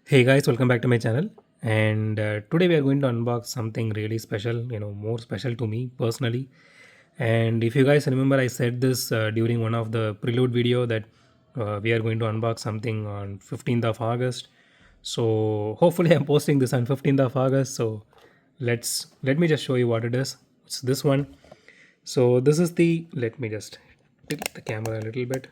Hey guys, welcome back to my channel. And today we are going to unbox something really special, more special to me personally. And if you guys remember, I said this during one of the prelude video that we are going to unbox something on 15th of August. So hopefully I'm posting this on 15th of August. So let me just show you what it is. It's this one. So this is let me just tilt the camera a little bit.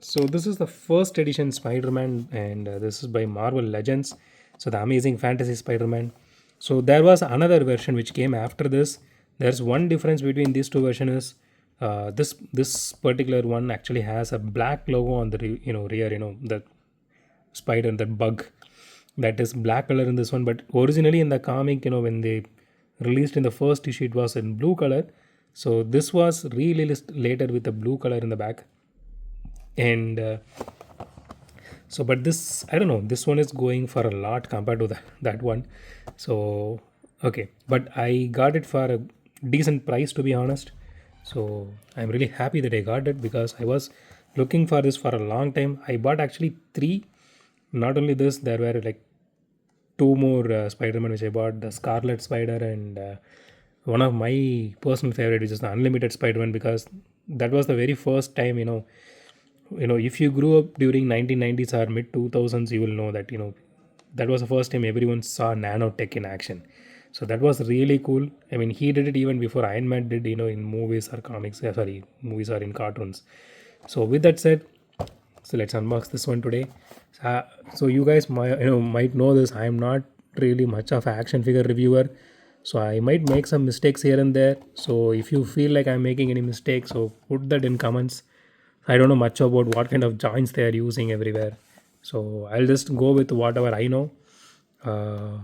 So this is the first edition Spider-Man, and this is by Marvel Legends. So the Amazing Fantasy Spider-Man. So there was another version which came after this. There's one difference between these two versions is this particular one actually has a black logo on the rear. The spider, that bug, that is black color in this one. But originally in the comic, when they released in the first issue, it was in blue color. So this was released later with the blue color in the back and but this, I don't know, this one is going for a lot compared to that one. So okay, but I got it for a decent price, to be honest. So I'm really happy that I got it because I was looking for this for a long time. I bought actually three. Not only this, there were like two more Spider-Man which I bought, the Scarlet Spider and one of my personal favorite, which is the Unlimited Spider-Man, because that was the very first time, if you grew up during 1990s or mid 2000s, you will know that that was the first time everyone saw nanotech in action. So that was really cool. I mean, he did it even before Iron Man did, in movies or comics, sorry, movies or in cartoons. So with that said, so let's unbox this one today. So you guys might know this, I am not really much of an action figure reviewer, so I might make some mistakes here and there. So if you feel like I'm making any mistakes, so put that in comments. I don't know much about what kind of joints they are using everywhere. So I'll just go with whatever I know. Uh,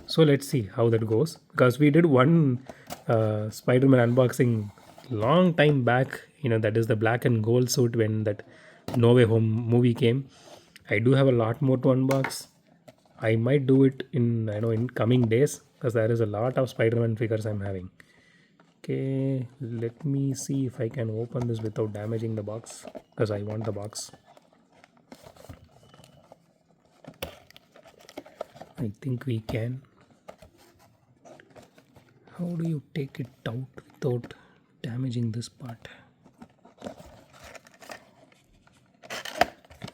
so let's see how that goes. Because we did one Spider-Man unboxing long time back. That is the black and gold suit when that No Way Home movie came. I do have a lot more to unbox. I might do it in coming days because there is a lot of Spider-Man figures I'm having. Okay, let me see if I can open this without damaging the box because I want the box. I think we can. How do you take it out without damaging this part?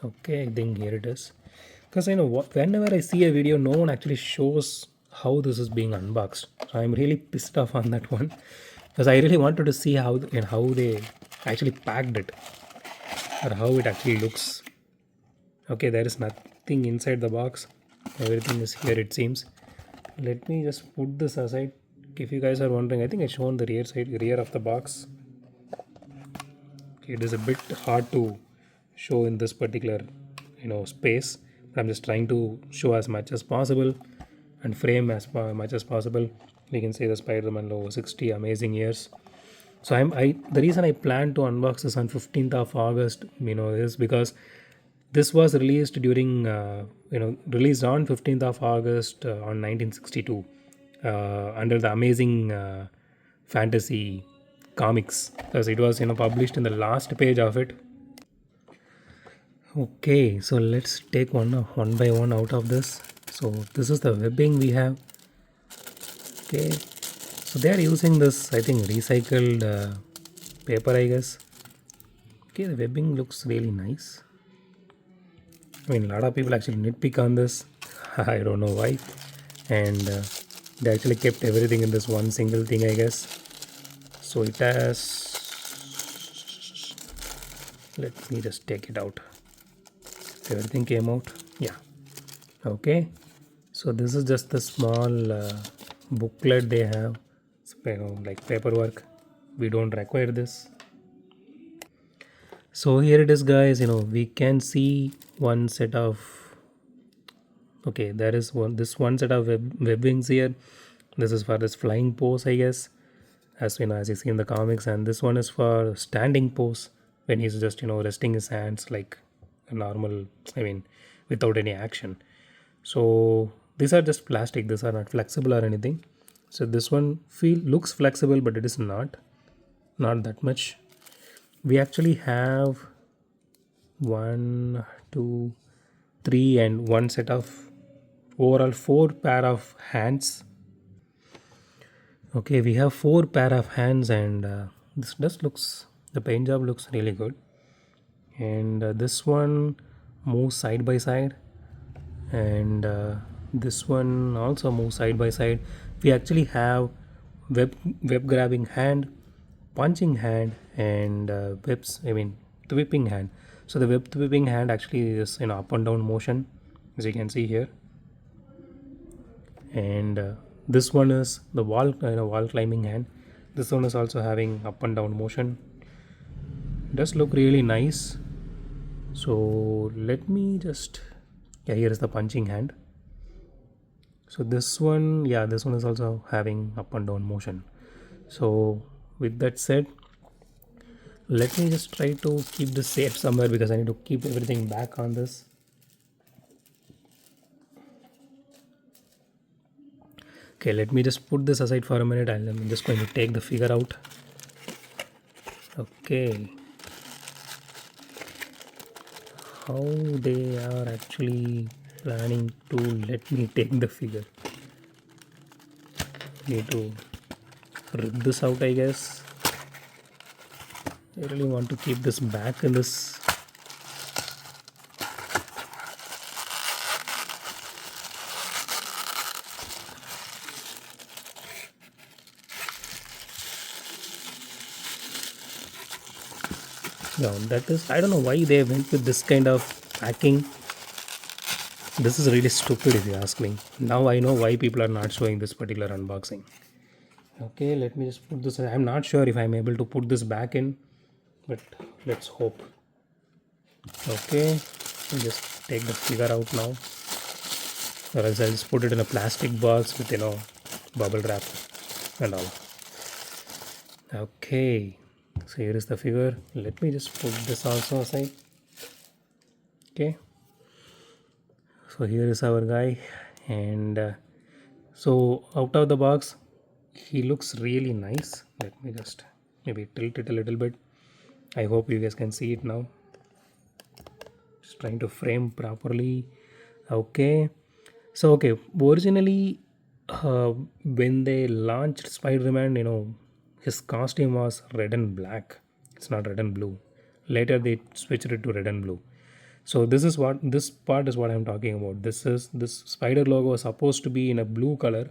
Okay, I think here it is. Because I know whenever I see a video, no one actually shows how this is being unboxed. So I'm really pissed off on that one because I really wanted to see how they actually packed it or how it actually looks. Okay, there is nothing inside the box. Everything is here, it seems. Let me just put this aside. If you guys are wondering, I think I shown the rear of the box. Okay, it is a bit hard to show in this particular space. I'm just trying to show as much as possible and frame as much as possible. We can say the Spider-Man logo, 60 amazing years. So the reason I plan to unbox this on 15th of August, is because this was released during released on 15th of August on 1962 under the Amazing Fantasy comics, because it was published in the last page of it. Okay, so let's take one by one out of this. So this is the webbing we have. Okay, so they are using this, I think, recycled paper, I guess. Okay, the webbing looks really nice. I mean, a lot of people actually nitpick on this. I don't know why. And they actually kept everything in this one single thing, I guess. So it has. Let me just take it out. Everything came out. Yeah. Okay. So this is just the small booklet they have. Like paperwork. We don't require this. So here it is, guys. We can see one set of. Okay, there is one set of webbings here. This is for this flying pose, I guess, as as you see in the comics, and this one is for standing pose when he's just resting his hands like a normal. I mean, without any action. So these are just plastic. These are not flexible or anything. So this one looks flexible, but it is not that much. We actually have one, two, three and one set of overall four pair of hands. Okay, we have four pair of hands, and this does looks the paint job looks really good. And this one moves side by side, and this one also moves side by side. We actually have web grabbing hand, punching hand, and whips. I mean, the whipping hand. So the whipping hand actually is in up and down motion, as you can see here. And this one is the wall climbing hand. This one is also having up and down motion. Does look really nice. So let me just, yeah, here is the punching hand. So this one, yeah, this one is also having up and down motion. So with that said, let me just try to keep this safe somewhere because I need to keep everything back on this. Okay, let me just put this aside for a minute, and I'm just going to take the figure out. Okay, how they are actually planning to let me take the figure. Need to rip this out, I guess. I really want to keep this back in this. No, that is, I don't know why they went with this kind of packing. This is really stupid if you ask me. Now I know why people are not showing this particular unboxing. Okay, let me just put this. I'm not sure if I'm able to put this back in, but let's hope. Okay, I'll just take the figure out now, or else I'll just put it in a plastic box with bubble wrap and all. Okay, so here is the figure. Let me just put this also aside. Okay, so here is our guy, and so out of the box he looks really nice. Let me just maybe tilt it a little bit. I hope you guys can see it now. Just trying to frame properly. Okay, so okay, originally when they launched Spider-Man, his costume was red and black. It's not red and blue. Later they switched it to red and blue. So this part is what I'm talking about. This spider logo was supposed to be in a blue color,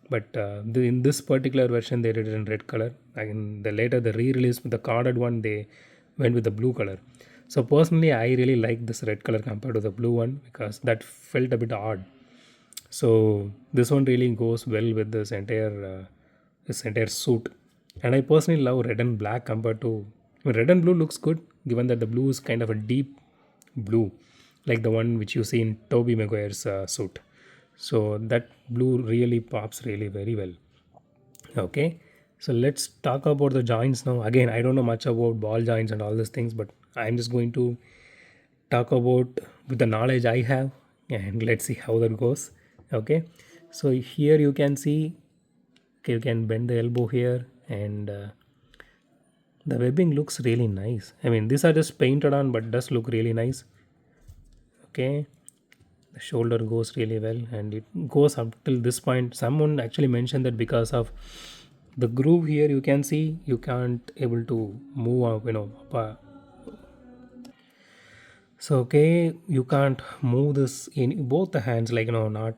but in this particular version they did it in red color. And the later the re-release with the carded one, they went with the blue color. So personally, I really like this red color compared to the blue one because that felt a bit odd. So this one really goes well with this entire suit. And I personally love red and black compared to, I mean, red and blue looks good given that the blue is kind of a deep blue, like the one which you see in Toby Maguire's suit. So that blue really pops really very well. Okay, so let's talk about the joints now. Again, I don't know much about ball joints and all these things, but I'm just going to talk about with the knowledge I have, and let's see how that goes. Okay, so here you can see, okay, you can bend the elbow here, and the webbing looks really nice. I mean, these are just painted on, but does look really nice. Okay, the shoulder goes really well, and it goes up till this point. Someone actually mentioned that because of the groove here, you can see you can't able to move up, so okay, you can't move this in both the hands, like not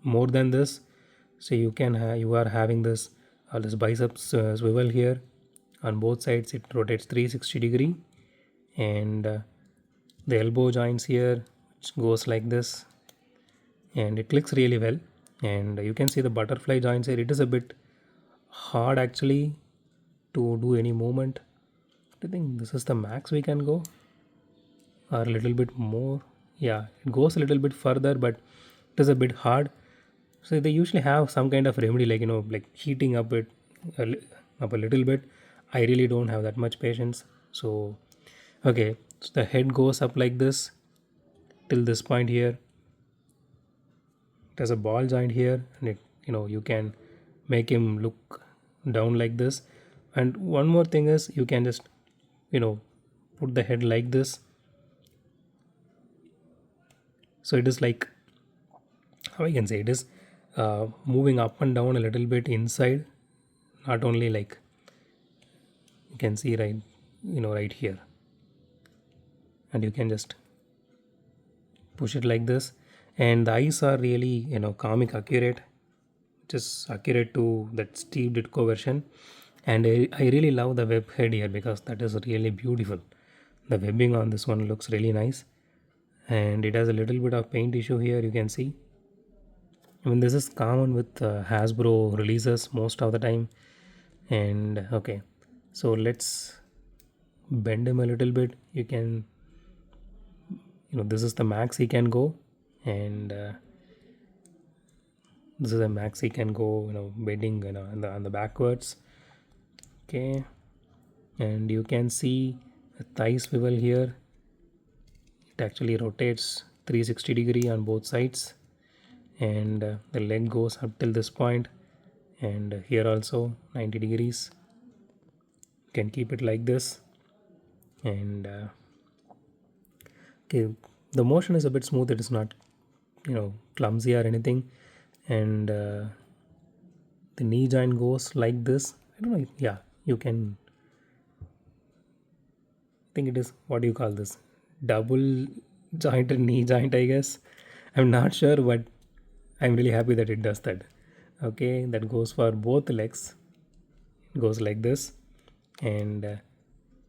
more than this. So you are having this biceps swivel here on both sides. It rotates 360-degree, and the elbow joints here, which goes like this, and it clicks really well. And you can see the butterfly joints here. It is a bit hard actually to do any movement. I think this is the max we can go, or a little bit more. Yeah, it goes a little bit further, but it is a bit hard. So they usually have some kind of remedy, like like heating up it up a little bit. I really don't have that much patience. So okay, so the head goes up like this till this point here. There's a ball joint here, and you can make him look down like this. And one more thing is, you can just you know put the head like this. So it is like, how I can say, it is moving up and down a little bit inside, not only like you can see right, right here, and you can just push it like this, and the eyes are really comic accurate, just accurate to that Steve Ditko version. And I really love the web head here because that is really beautiful. The webbing on this one looks really nice, and it has a little bit of paint issue here, you can see. I mean, this is common with Hasbro releases most of the time. And okay, so let's bend him a little bit. You can, this is the max he can go, and this is the max he can go, bending, on the backwards. Okay, and you can see a thigh swivel here. It actually rotates 360-degree on both sides, and the leg goes up till this point, and here also 90 degrees. You can keep it like this, and okay, the motion is a bit smooth. It is not clumsy or anything. And the knee joint goes like this. I don't know, yeah, you can, think it is, what do you call this, double jointed knee joint, I guess. I'm not sure, but I'm really happy that it does that. Okay, that goes for both legs. It goes like this. And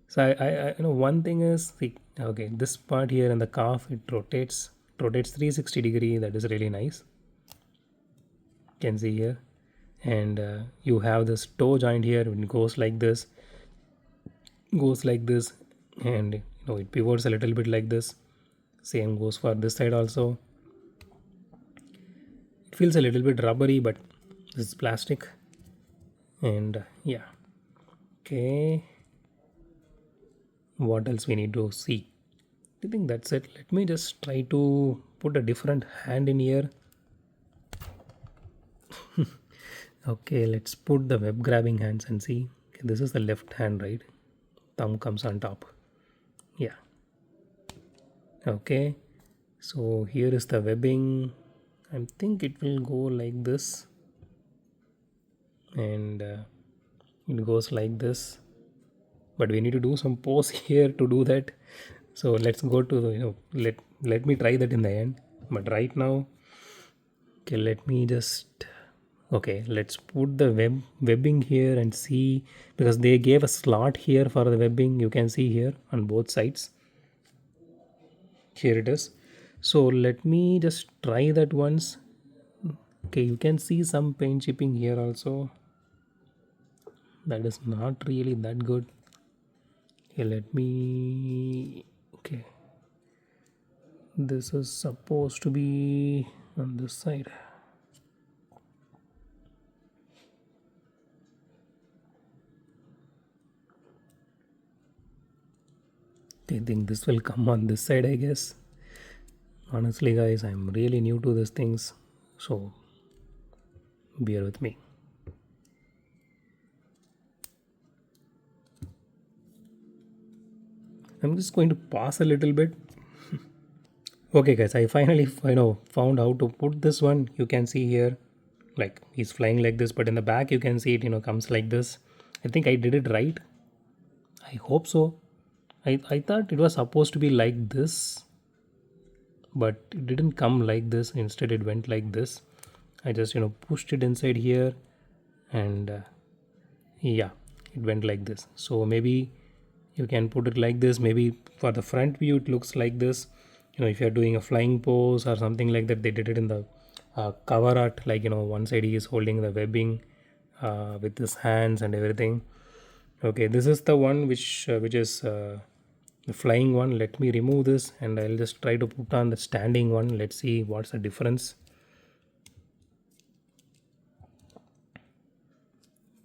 so one thing is, see, okay, this part here in the calf, it rotates 360-degree. That is really nice. You can see here. And you have this toe joint here. It goes like this, and it pivots a little bit like this. Same goes for this side also. It feels a little bit rubbery, but this is plastic. And yeah, okay, what else we need to see? I think that's it. Let me just try to put a different hand in here. Okay, let's put the web grabbing hands and see. Okay, this is the left hand, right? Thumb comes on top. Yeah. Okay, so here is the webbing. I think it will go like this, and it goes like this, but we need to do some pose here to do that. So let's go to the, let me try that in the end. But right now, okay, let me just, okay, let's put the webbing here and see, because they gave a slot here for the webbing. You can see here on both sides. Here it is. So let me just try that once. Okay, you can see some paint chipping here also. That is not really that good. Okay, let me, okay, this is supposed to be on this side. I think this will come on this side, I guess. Honestly, guys, I'm really new to these things, so bear with me. I'm just going to pause a little bit. Okay, guys, I finally found how to put this one. You can see here, like he's flying like this, but in the back you can see it comes like this. I think I did it right. I hope so. I thought it was supposed to be like this, but it didn't come like this. Instead, it went like this. I just pushed it inside here, and yeah, it went like this. So maybe you can put it like this. Maybe for the front view it looks like this. If you're doing a flying pose or something like that, they did it in the cover art, like one side he is holding the webbing with his hands and everything. Okay, this is the one which is the flying one. Let me remove this, and I'll just try to put on the standing one. Let's see what's the difference.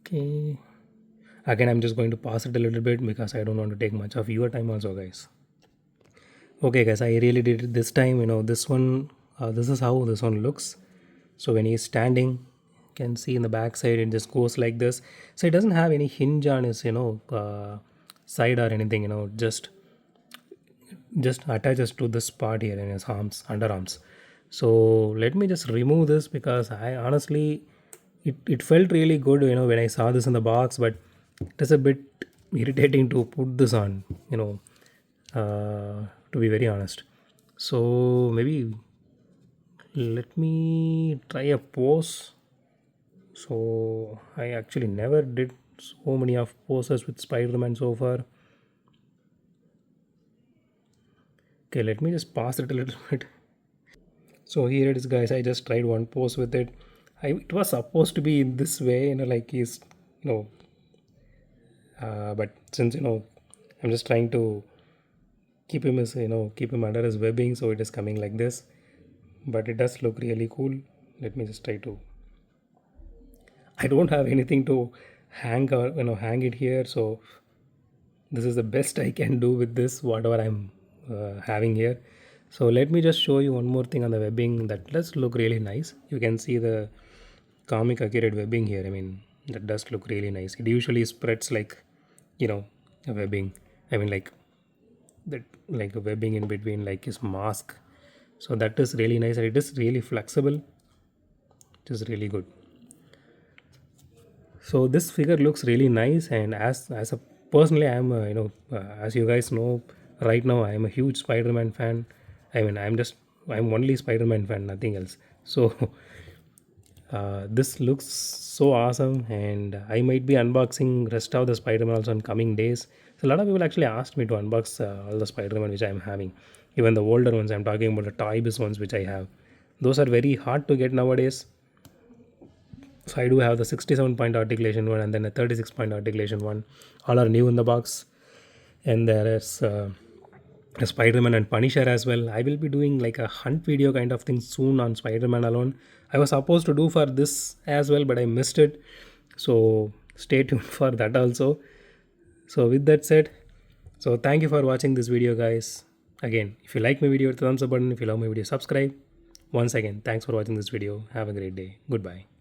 Okay, again I'm just going to pause it a little bit because I don't want to take much of your time also, guys. Okay, guys, I really did it this time. This one, this is how this one looks. So when he's standing, you can see in the back side it just goes like this. So it doesn't have any hinge on his side or anything. Just just attaches to this part here in his arms, underarms. So let me just remove this because I honestly, it felt really good, when I saw this in the box, but it is a bit irritating to put this on, to be very honest. So maybe let me try a pose. So I actually never did so many of poses with Spider-Man so far. Okay, let me just pause it a little bit. So here it is, guys. I just tried one pose with it. It was supposed to be in this way, like he's, you know, but since I'm just trying to keep him as keep him under his webbing, so it is coming like this. But it does look really cool. Let me just try to. I don't have anything to hang it here, so this is the best I can do with this whatever I'm having here. So let me just show you one more thing on the webbing that does look really nice. You can see the comic accurate webbing here. I mean, that does look really nice. It usually spreads like a webbing. I mean, like that, like a webbing in between like his mask. So that is really nice, and it is really flexible. It is really good. So this figure looks really nice, and as a personally, I am as you guys know, right now I am a huge Spider-Man fan. I mean, I'm only Spider-Man fan, nothing else. So this looks so awesome, and I might be unboxing rest of the Spider-Man also in coming days. So a lot of people actually asked me to unbox all the Spider-Man which I am having, even the older ones. I'm talking about the toy biz ones which I have. Those are very hard to get nowadays. So I do have the 67-point articulation one and then a 36-point articulation one. All are new in the box. And there is a Spider-Man and Punisher as well. I will be doing like a hunt video kind of thing soon on Spider-Man alone. I was supposed to do for this as well, but I missed it. So stay tuned for that also. So with that said, so thank you for watching this video, guys. Again, if you like my video, hit the thumbs up button. If you love my video, subscribe. Once again, thanks for watching this video. Have a great day. Goodbye.